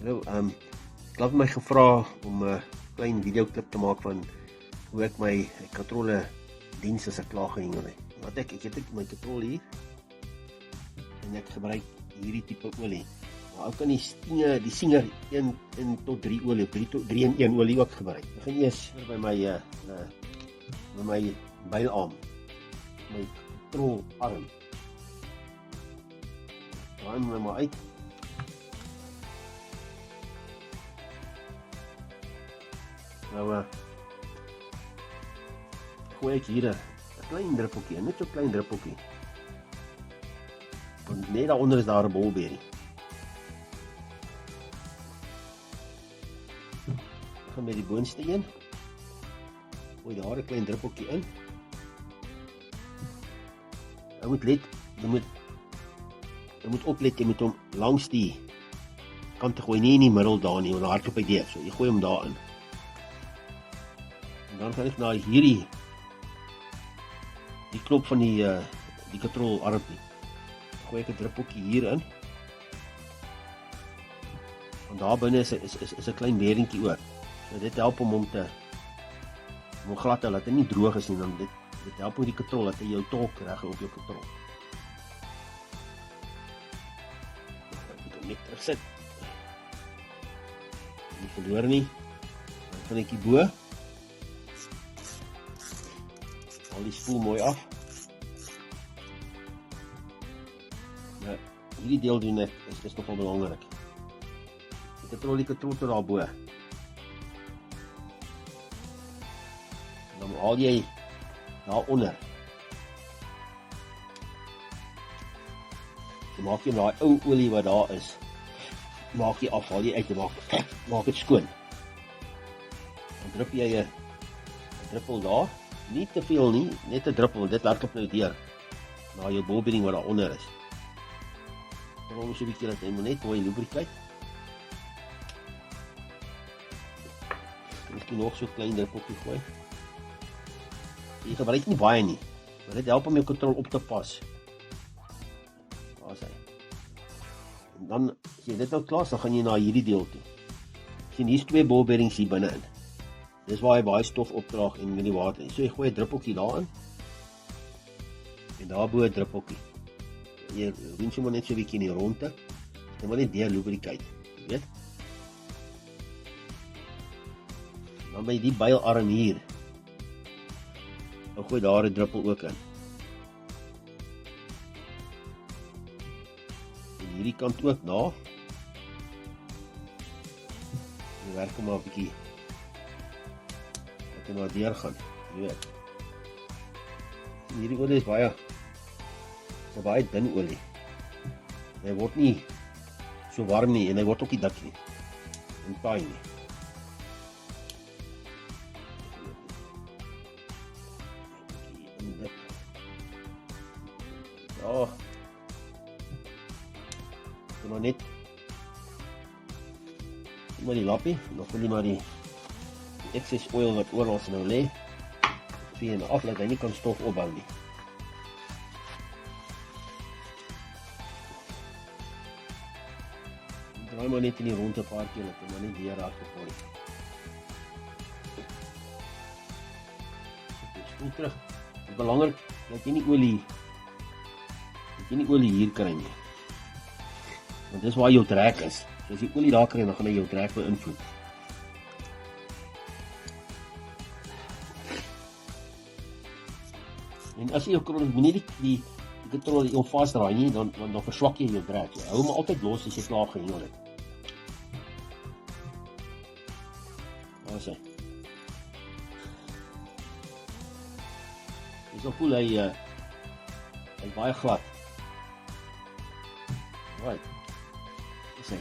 Hallo, ek het my gevra om 'n klein videoklip te maak van hoe ek my katrolle diens as ek klaar gehengel het. Wat ek het my katrol hier en ek gebruik hierdie tipe olie. Maar ook kan die Singer 1 tot 3 olie, 3 in 1 olie ook gebruik. Ek begin eers by my bylarm, my katrolarm. Draai hom maar uit. Nou gooi ek hier 'n klein druppeltjie, net so klein druppeltjie. Want net daaronder is daar 'n bolberie. Ek gaan met die boonste een. Gooi daar 'n klein druppeltjie in. Jy moet oplet, jy moet hom langs die kant gooi, nie in die middel daar nie, want dan hardloop hy deur. So jy gooi hom daarin. En dan gaan ek na die knop van die katrolarm. Gooi ek 'n druppeltjie hier in. En daar binne is 'n klein beringkie ook. So dit help om glad te laat hy nie droog is nie, dan dit help met die katrol dat hy jou tolk reg op jou katrol. Ek moet hom net terugsit. Nie verloor nie. Dan gaan ek hier bo. Al die spoel mooi af. Nou, hierdie deel doen ek, is nogal belangrik. Die katrol tot daarbo. En dan haal jy daaronder. Dan maak jy daai ou olie wat daar is. Maak jy af, haal jy uit en maak dit skoon. Dan drup jy 'n druppel daar. Nie te veel nie, net 'n druppel, want dit hardloop nou deur na jou bolbering wat daaronder is. Dan hom so 'n bietjie dat hy net mooi lubricate. Miskien nog so 'n klein druppeltjie gooi. Jy gebruik nie baie nie, maar dit help om jou katrol op te pas. Daar is hy. En dan, as jy dit nou klaar is, dan gaan jy na hierdie deel toe. Sien, hier's 2 bolberings hier binne in. Dis waar hy baie stof opdraag en met die water. So jy gooi 'n druppeltjie daarin. En daarbo 'n druppeltjie. Jy wins hom net so 'n bietjie in die ronde. Dan wil net deur lubricate, jy weet. Dan by die bylarm hier. Dan gooi daar 'n druppel ook in. En hierdie kant ook na. Jy werk hom maar 'n bietjie en maar deur gaan, jy weet. Hierdie olie is baie dun olie. Hy word nie so warm nie en hy word ook nie dik nie. En taai nie. Ja. Kom maar net. Kom maar die lappie, dan voel jy maar die excess oil wat oral nou lê, vee en af, dat hy nie kan stof opbou nie. Draai maar net in die ronde 'n paar keer, dat hy maar nie weer hardloop nie. Spoel terug. Dit is belangrik dat jy nie olie hier kry nie. Want dis waar jou trek is. So as jy olie daar kry, dan gaan hy jou trek beïnvloed. En as jy jou katrol, moenie die katrol jou vasdraai nie, dan verswak jy jou drag. Hou hom altyd los as jy klaar gehengel het. Daar is hy. Jy sal voel hy baie glad. Right. Dis hy.